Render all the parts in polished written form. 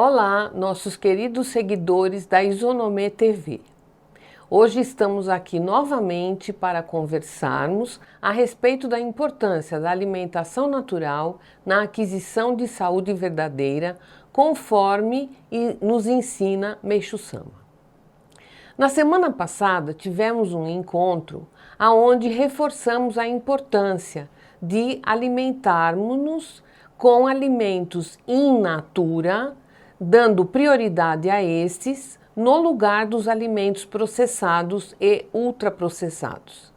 Olá, nossos queridos seguidores da Isonomê TV. Hoje estamos aqui novamente para conversarmos a respeito da importância da alimentação natural na aquisição de saúde verdadeira, conforme nos ensina Meixo Sama. Na semana passada tivemos um encontro aonde reforçamos a importância de alimentarmos-nos com alimentos in natura, dando prioridade a estes no lugar dos alimentos processados e ultraprocessados.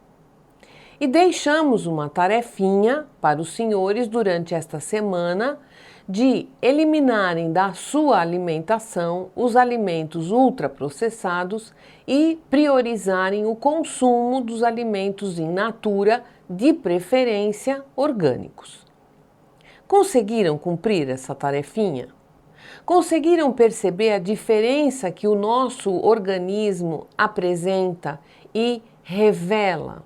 E deixamos uma tarefinha para os senhores durante esta semana de eliminarem da sua alimentação os alimentos ultraprocessados e priorizarem o consumo dos alimentos in natura, de preferência orgânicos. Conseguiram cumprir essa tarefinha? Conseguiram perceber a diferença que o nosso organismo apresenta e revela?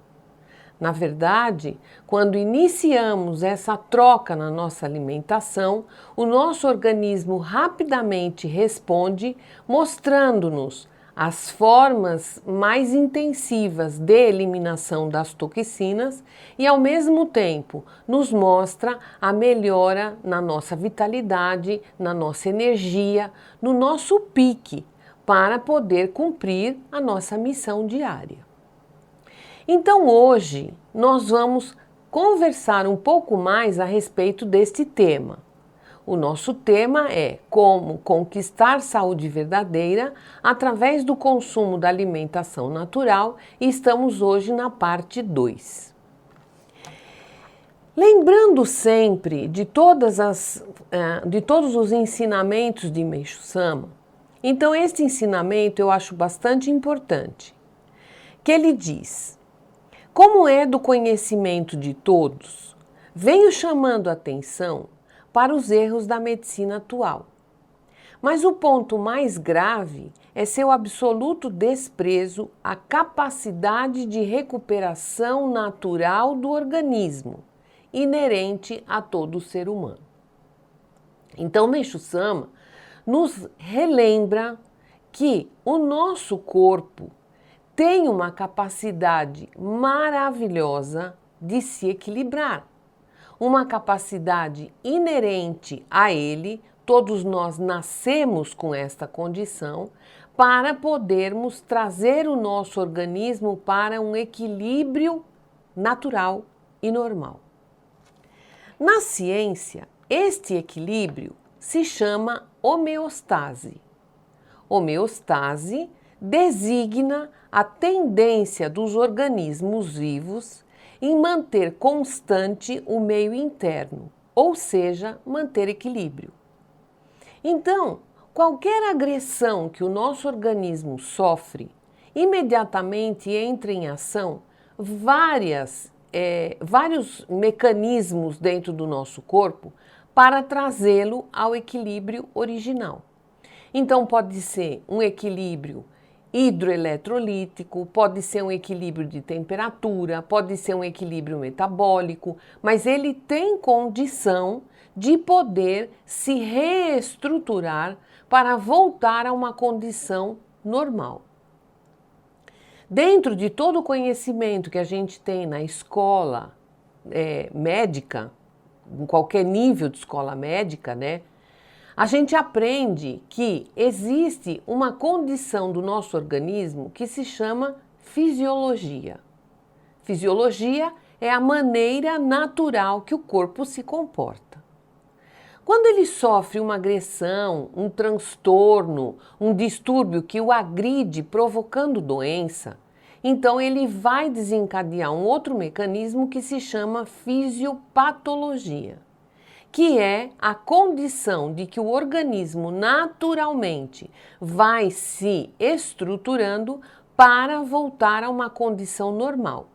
Na verdade, quando iniciamos essa troca na nossa alimentação, o nosso organismo rapidamente responde, mostrando-nos as formas mais intensivas de eliminação das toxinas e, ao mesmo tempo, nos mostra a melhora na nossa vitalidade, na nossa energia, no nosso pique, para poder cumprir a nossa missão diária. Então, hoje, nós vamos conversar um pouco mais a respeito deste tema. O nosso tema é como conquistar saúde verdadeira através do consumo da alimentação natural e estamos hoje na parte 2. Lembrando sempre de todos os ensinamentos de Meixo Sama, então este ensinamento eu acho bastante importante, que ele diz: como é do conhecimento de todos, venho chamando a atenção para os erros da medicina atual. Mas o ponto mais grave é seu absoluto desprezo à capacidade de recuperação natural do organismo, inerente a todo ser humano. Então, Meixo Sama nos relembra que o nosso corpo tem uma capacidade maravilhosa de se equilibrar. Uma capacidade inerente a ele, todos nós nascemos com esta condição, para podermos trazer o nosso organismo para um equilíbrio natural e normal. Na ciência, este equilíbrio se chama homeostase. Homeostase designa a tendência dos organismos vivos em manter constante o meio interno, ou seja, manter equilíbrio. Então, qualquer agressão que o nosso organismo sofre, imediatamente entra em ação vários mecanismos dentro do nosso corpo para trazê-lo ao equilíbrio original. Então, pode ser um equilíbrio hidroeletrolítico, pode ser um equilíbrio de temperatura, pode ser um equilíbrio metabólico, mas ele tem condição de poder se reestruturar para voltar a uma condição normal. Dentro de todo o conhecimento que a gente tem na escola médica, em qualquer nível de escola médica, né? A gente aprende que existe uma condição do nosso organismo que se chama fisiologia. Fisiologia é a maneira natural que o corpo se comporta. Quando ele sofre uma agressão, um transtorno, um distúrbio que o agride provocando doença, então ele vai desencadear um outro mecanismo que se chama fisiopatologia, que é a condição de que o organismo naturalmente vai se estruturando para voltar a uma condição normal.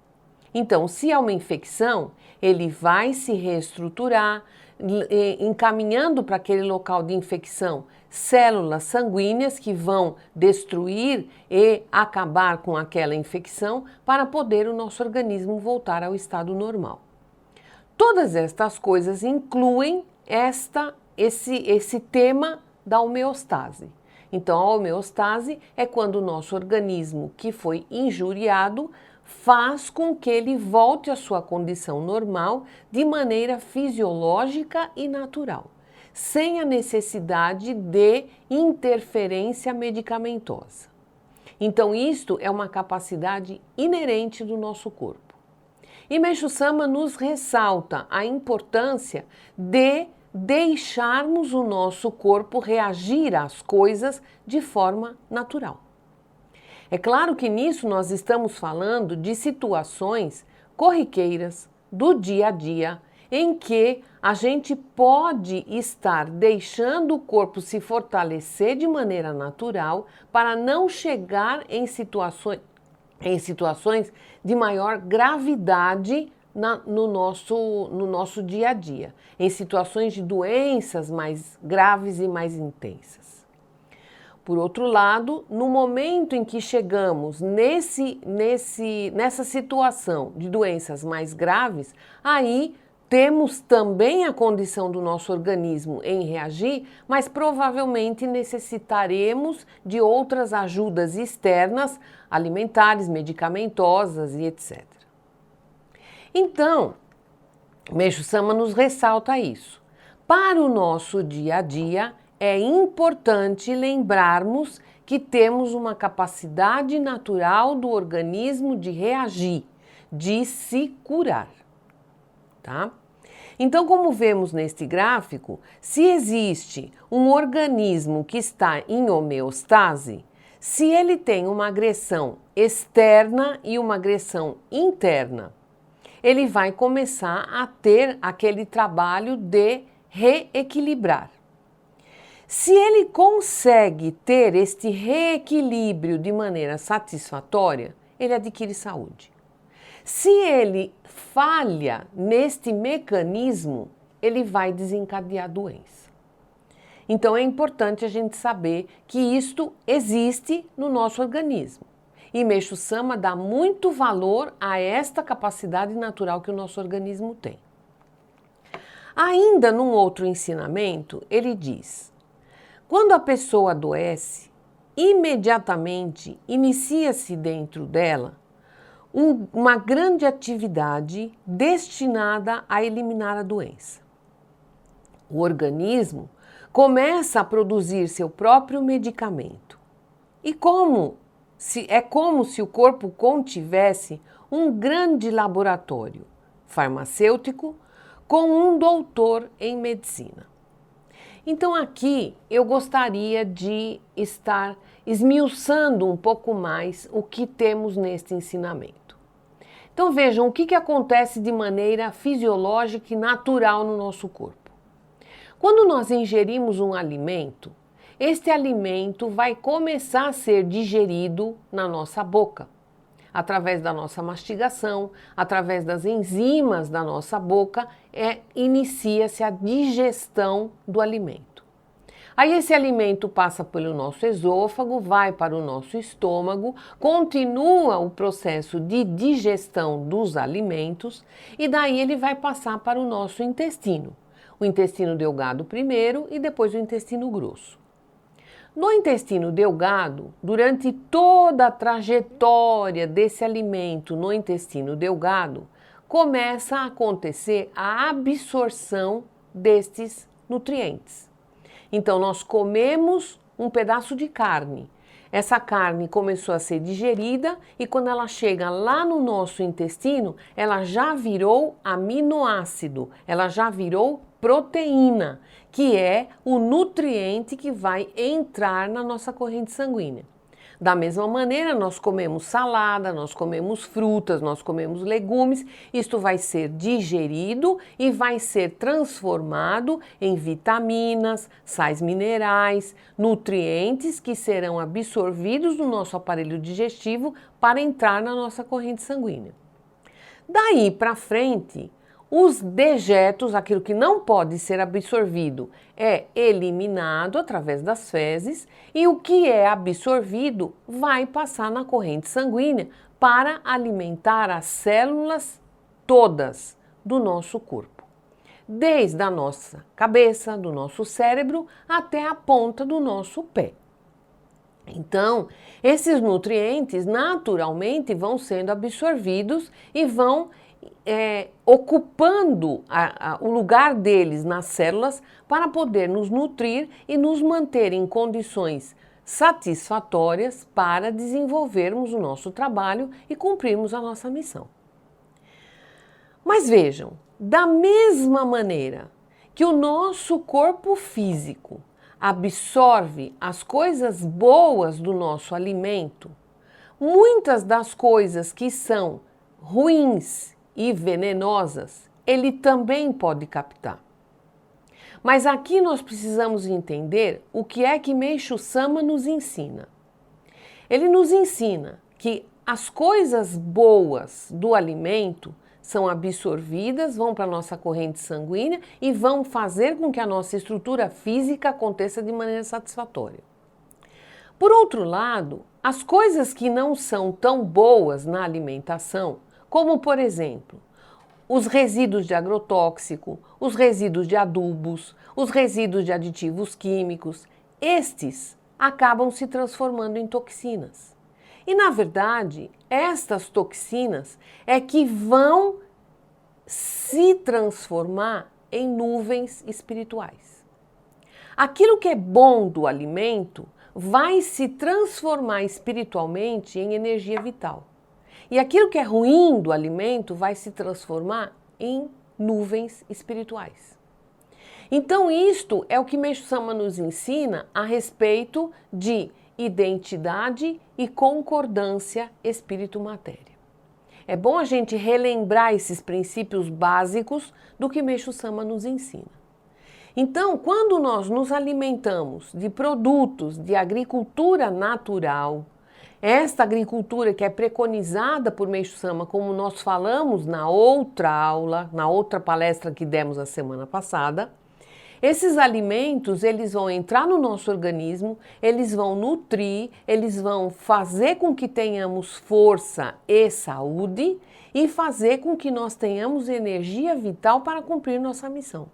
Então, se há uma infecção, ele vai se reestruturar, encaminhando para aquele local de infecção células sanguíneas que vão destruir e acabar com aquela infecção para poder o nosso organismo voltar ao estado normal. Todas estas coisas incluem esse tema da homeostase. Então, a homeostase é quando o nosso organismo que foi injuriado faz com que ele volte à sua condição normal de maneira fisiológica e natural, sem a necessidade de interferência medicamentosa. Então, isto é uma capacidade inerente do nosso corpo. E Meixo Sama nos ressalta a importância de deixarmos o nosso corpo reagir às coisas de forma natural. É claro que nisso nós estamos falando de situações corriqueiras do dia a dia, em que a gente pode estar deixando o corpo se fortalecer de maneira natural para não chegar em situações de maior gravidade no nosso dia a dia, em situações de doenças mais graves e mais intensas. Por outro lado, no momento em que chegamos nessa situação de doenças mais graves, aí temos também a condição do nosso organismo em reagir, mas provavelmente necessitaremos de outras ajudas externas, alimentares, medicamentosas e etc. Então, Meixo Sama nos ressalta isso. Para o nosso dia a dia, é importante lembrarmos que temos uma capacidade natural do organismo de reagir, de se curar, tá? Então, como vemos neste gráfico, se existe um organismo que está em homeostase, se ele tem uma agressão externa e uma agressão interna, ele vai começar a ter aquele trabalho de reequilibrar. Se ele consegue ter este reequilíbrio de maneira satisfatória, ele adquire saúde. Se ele falha neste mecanismo, ele vai desencadear doença. Então é importante a gente saber que isto existe no nosso organismo. E Meixo Sama dá muito valor a esta capacidade natural que o nosso organismo tem. Ainda num outro ensinamento, ele diz: quando a pessoa adoece, imediatamente inicia-se dentro dela uma grande atividade destinada a eliminar a doença. O organismo começa a produzir seu próprio medicamento. E é como se o corpo contivesse um grande laboratório farmacêutico com um doutor em medicina. Então aqui eu gostaria de estar esmiuçando um pouco mais o que temos neste ensinamento. Então vejam o que acontece de maneira fisiológica e natural no nosso corpo. Quando nós ingerimos um alimento, este alimento vai começar a ser digerido na nossa boca, através da nossa mastigação, através das enzimas da nossa boca, inicia-se a digestão do alimento. Aí esse alimento passa pelo nosso esôfago, vai para o nosso estômago, continua o processo de digestão dos alimentos e daí ele vai passar para o nosso intestino. O intestino delgado primeiro e depois o intestino grosso. No intestino delgado, durante toda a trajetória desse alimento no intestino delgado, começa a acontecer a absorção destes nutrientes. Então, nós comemos um pedaço de carne. Essa carne começou a ser digerida e quando ela chega lá no nosso intestino, ela já virou aminoácido, ela já virou proteína, que é o nutriente que vai entrar na nossa corrente sanguínea. Da mesma maneira, nós comemos salada, nós comemos frutas, nós comemos legumes, isto vai ser digerido e vai ser transformado em vitaminas, sais minerais, nutrientes que serão absorvidos no nosso aparelho digestivo para entrar na nossa corrente sanguínea. Daí para frente, os dejetos, aquilo que não pode ser absorvido, é eliminado através das fezes e o que é absorvido vai passar na corrente sanguínea para alimentar as células todas do nosso corpo. desde a nossa cabeça, do nosso cérebro, até a ponta do nosso pé. Então, esses nutrientes naturalmente vão sendo absorvidos e vão ocupando o lugar deles nas células para poder nos nutrir e nos manter em condições satisfatórias para desenvolvermos o nosso trabalho e cumprirmos a nossa missão. Mas vejam, da mesma maneira que o nosso corpo físico absorve as coisas boas do nosso alimento, muitas das coisas que são ruins e venenosas, ele também pode captar. Mas aqui nós precisamos entender o que é que Meixo Sama nos ensina. Ele nos ensina que as coisas boas do alimento são absorvidas, vão para a nossa corrente sanguínea e vão fazer com que a nossa estrutura física aconteça de maneira satisfatória. Por outro lado, as coisas que não são tão boas na alimentação, como por exemplo, os resíduos de agrotóxico, os resíduos de adubos, os resíduos de aditivos químicos, estes acabam se transformando em toxinas. E na verdade, estas toxinas é que vão se transformar em nuvens espirituais. Aquilo que é bom do alimento vai se transformar espiritualmente em energia vital. E aquilo que é ruim do alimento vai se transformar em nuvens espirituais. Então, isto é o que Meixo Sama nos ensina a respeito de identidade e concordância espírito-matéria. É bom a gente relembrar esses princípios básicos do que Meixo Sama nos ensina. Então, quando nós nos alimentamos de produtos de agricultura natural, esta agricultura que é preconizada por Meixo Sama, como nós falamos na outra aula, na outra palestra que demos a semana passada, esses alimentos, eles vão entrar no nosso organismo, eles vão nutrir, eles vão fazer com que tenhamos força e saúde e fazer com que nós tenhamos energia vital para cumprir nossa missão.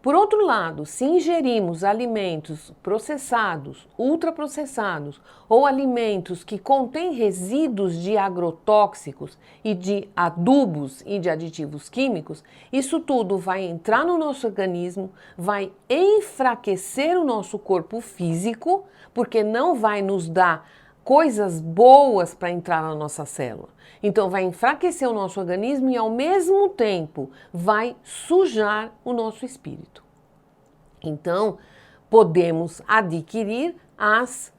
Por outro lado, se ingerimos alimentos processados, ultraprocessados ou alimentos que contêm resíduos de agrotóxicos e de adubos e de aditivos químicos, isso tudo vai entrar no nosso organismo, vai enfraquecer o nosso corpo físico, porque não vai nos dar coisas boas para entrar na nossa célula. Então vai enfraquecer o nosso organismo e ao mesmo tempo vai sujar o nosso espírito. Então podemos adquirir as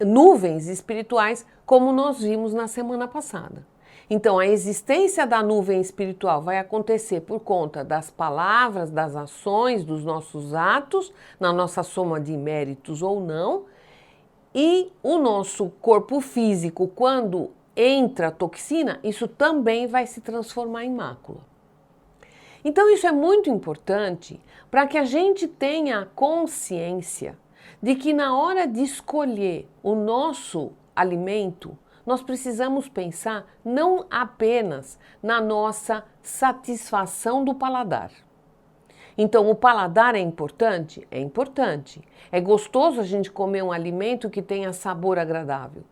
nuvens espirituais como nós vimos na semana passada. Então a existência da nuvem espiritual vai acontecer por conta das palavras, das ações, dos nossos atos, na nossa soma de méritos ou não. E o nosso corpo físico, quando entra toxina, isso também vai se transformar em mácula. Então isso é muito importante para que a gente tenha consciência de que na hora de escolher o nosso alimento, nós precisamos pensar não apenas na nossa satisfação do paladar. Então, o paladar é importante? É importante. É gostoso a gente comer um alimento que tenha sabor agradável.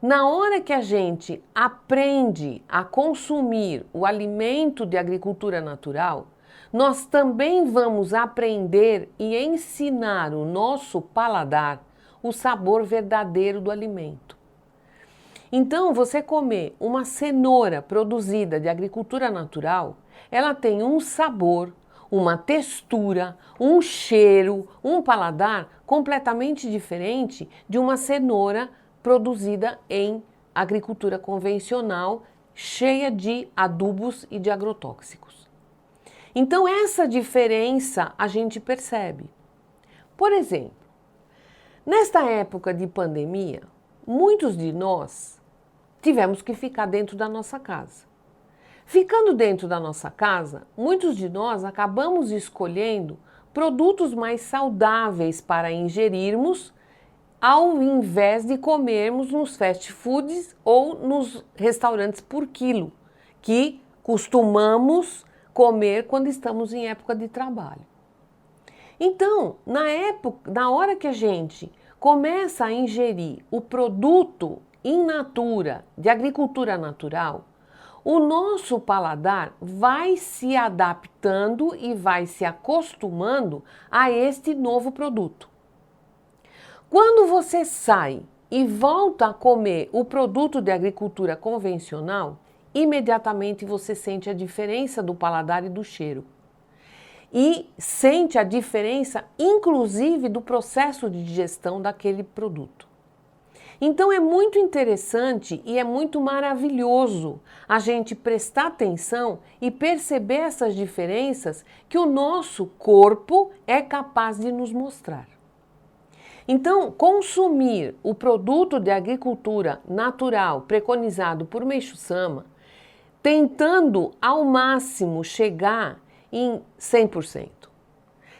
Na hora que a gente aprende a consumir o alimento de agricultura natural, nós também vamos aprender e ensinar o nosso paladar o sabor verdadeiro do alimento. Então, você comer uma cenoura produzida de agricultura natural, ela tem um sabor, uma textura, um cheiro, um paladar completamente diferente de uma cenoura produzida em agricultura convencional, cheia de adubos e de agrotóxicos. Então essa diferença a gente percebe. Por exemplo, nesta época de pandemia, muitos de nós tivemos que ficar dentro da nossa casa. Ficando dentro da nossa casa, muitos de nós acabamos escolhendo produtos mais saudáveis para ingerirmos, ao invés de comermos nos fast foods ou nos restaurantes por quilo, que costumamos comer quando estamos em época de trabalho. Então, na hora que a gente começa a ingerir o produto in natura, de agricultura natural, o nosso paladar vai se adaptando e vai se acostumando a este novo produto. Quando você sai e volta a comer o produto de agricultura convencional, imediatamente você sente a diferença do paladar e do cheiro. E sente a diferença, inclusive, do processo de digestão daquele produto. Então é muito interessante e é muito maravilhoso a gente prestar atenção e perceber essas diferenças que o nosso corpo é capaz de nos mostrar. Então, consumir o produto de agricultura natural preconizado por Meishu Sama, tentando ao máximo chegar em 100%.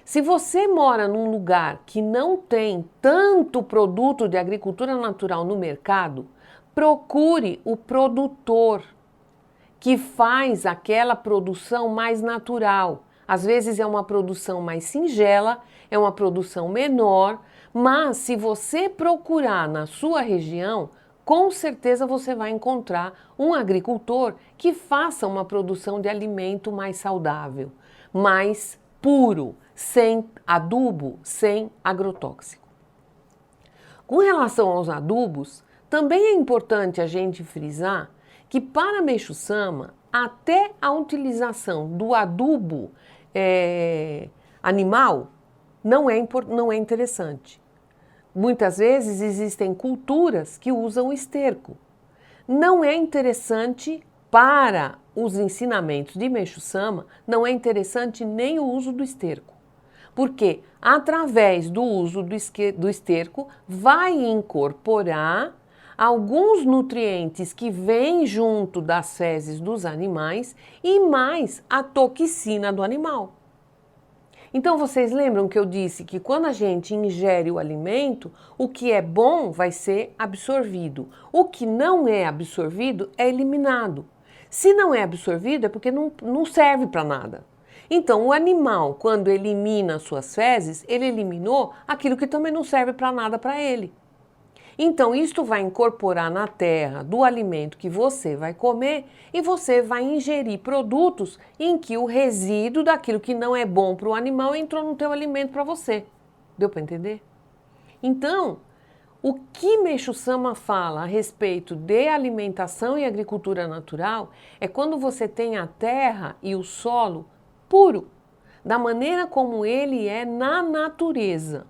Se você mora num lugar que não tem tanto produto de agricultura natural no mercado, procure o produtor que faz aquela produção mais natural. Às vezes é uma produção mais singela, é uma produção menor, mas se você procurar na sua região, com certeza você vai encontrar um agricultor que faça uma produção de alimento mais saudável, mais puro, sem adubo, sem agrotóxico. Com relação aos adubos, também é importante a gente frisar que para Meishu Sama, até a utilização do adubo animal não é interessante. Muitas vezes existem culturas que usam esterco. Não é interessante para os ensinamentos de Meishu Sama, não é interessante nem o uso do esterco. Porque através do uso do esterco vai incorporar alguns nutrientes que vêm junto das fezes dos animais e mais a toxina do animal. Então vocês lembram que eu disse que quando a gente ingere o alimento, o que é bom vai ser absorvido. O que não é absorvido é eliminado. Se não é absorvido é porque não serve para nada. Então o animal, quando elimina suas fezes, ele eliminou aquilo que também não serve para nada para ele. Então isto vai incorporar na terra do alimento que você vai comer e você vai ingerir produtos em que o resíduo daquilo que não é bom para o animal entrou no teu alimento para você. Deu para entender? Então, o que Meishu Sama fala a respeito de alimentação e agricultura natural é quando você tem a terra e o solo puro, da maneira como ele é na natureza.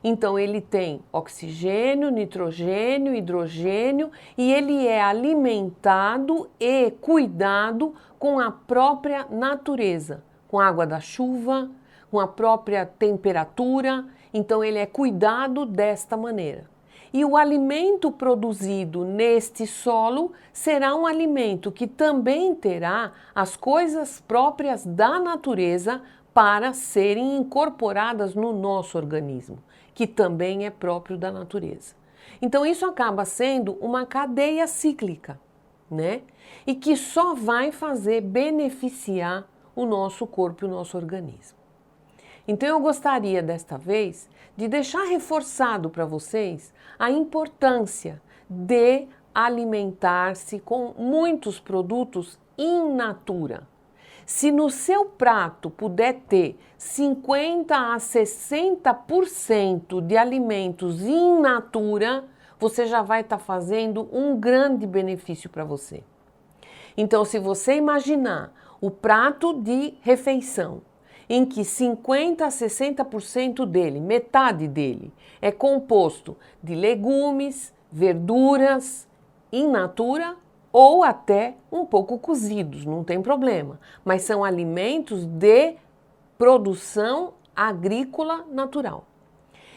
Então ele tem oxigênio, nitrogênio, hidrogênio e ele é alimentado e cuidado com a própria natureza, com a água da chuva, com a própria temperatura. Então ele é cuidado desta maneira. E o alimento produzido neste solo será um alimento que também terá as coisas próprias da natureza para serem incorporadas no nosso organismo, que também é próprio da natureza. Então isso acaba sendo uma cadeia cíclica, né? E que só vai fazer beneficiar o nosso corpo e o nosso organismo. Então eu gostaria desta vez de deixar reforçado para vocês a importância de alimentar-se com muitos produtos in natura. Se no seu prato puder ter 50 a 60% de alimentos in natura, você já vai estar fazendo um grande benefício para você. Então, se você imaginar o prato de refeição, em que 50 a 60% dele, metade dele, é composto de legumes, verduras in natura, ou até um pouco cozidos, não tem problema. Mas são alimentos de produção agrícola natural.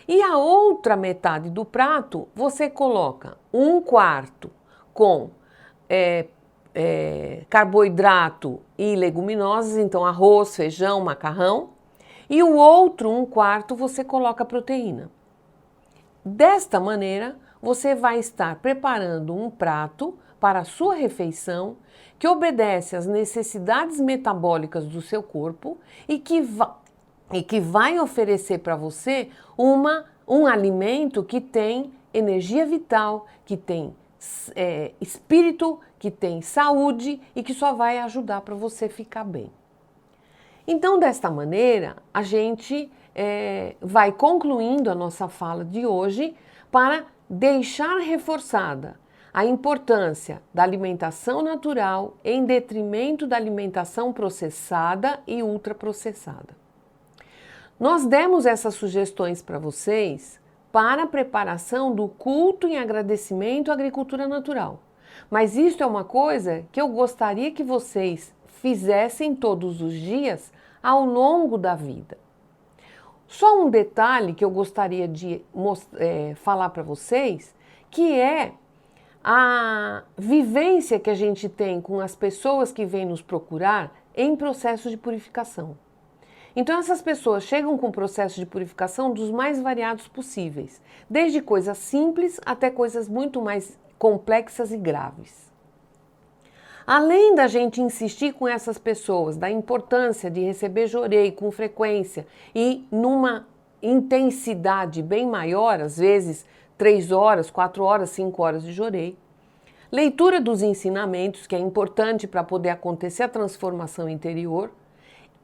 E a outra metade do prato, você coloca 1/4 com carboidrato e leguminosas, então arroz, feijão, macarrão. E o outro 1/4 você coloca proteína. Desta maneira, você vai estar preparando um prato para a sua refeição que obedece às necessidades metabólicas do seu corpo e que vai oferecer para você um alimento que tem energia vital, que tem espírito, que tem saúde e que só vai ajudar para você ficar bem. Então, desta maneira, a gente vai concluindo a nossa fala de hoje para deixar reforçada a importância da alimentação natural em detrimento da alimentação processada e ultraprocessada. Nós demos essas sugestões para vocês para a preparação do culto em agradecimento à agricultura natural. Mas isso é uma coisa que eu gostaria que vocês fizessem todos os dias ao longo da vida. Só um detalhe que eu gostaria de falar para vocês, que é a vivência que a gente tem com as pessoas que vêm nos procurar em processo de purificação. Então essas pessoas chegam com processo de purificação dos mais variados possíveis, desde coisas simples até coisas muito mais complexas e graves. Além da gente insistir com essas pessoas da importância de receber jorei com frequência e numa intensidade bem maior, às vezes 3 horas, 4 horas, 5 horas de jorei, leitura dos ensinamentos, que é importante para poder acontecer a transformação interior,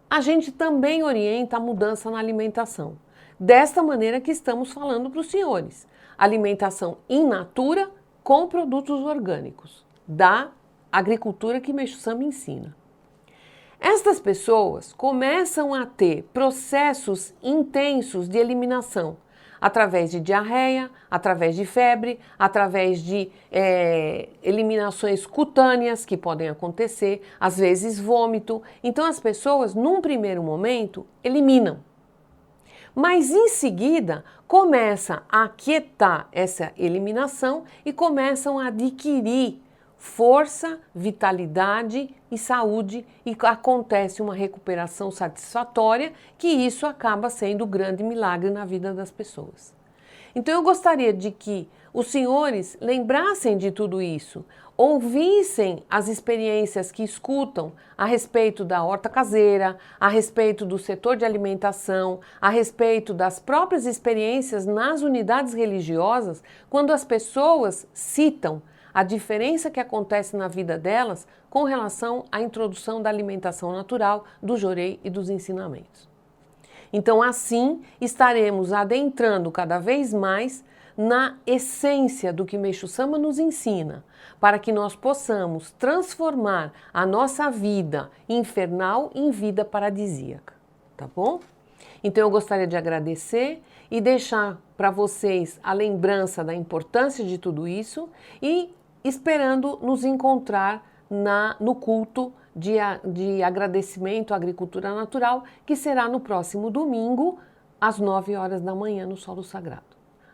a gente também orienta a mudança na alimentação. Desta maneira que estamos falando para os senhores. Alimentação in natura com produtos orgânicos, da agricultura que Meixo Sama ensina. Estas pessoas começam a ter processos intensos de eliminação, através de diarreia, através de febre, através de eliminações cutâneas que podem acontecer, às vezes vômito. Então as pessoas, num primeiro momento, eliminam. Mas em seguida, começa a aquietar essa eliminação e começam a adquirir força, vitalidade e saúde e acontece uma recuperação satisfatória, que isso acaba sendo um grande milagre na vida das pessoas. Então eu gostaria de que os senhores lembrassem de tudo isso, ouvissem as experiências que escutam a respeito da horta caseira, a respeito do setor de alimentação, a respeito das próprias experiências nas unidades religiosas, quando as pessoas citam a diferença que acontece na vida delas com relação à introdução da alimentação natural, do jorei e dos ensinamentos. Então, assim, estaremos adentrando cada vez mais na essência do que Meixo Sama nos ensina, para que nós possamos transformar a nossa vida infernal em vida paradisíaca, tá bom? Então, eu gostaria de agradecer e deixar para vocês a lembrança da importância de tudo isso e esperando nos encontrar no culto de agradecimento à agricultura natural, que será no próximo domingo, às 9 horas da manhã, no Solo Sagrado.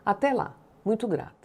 Até lá, muito grato.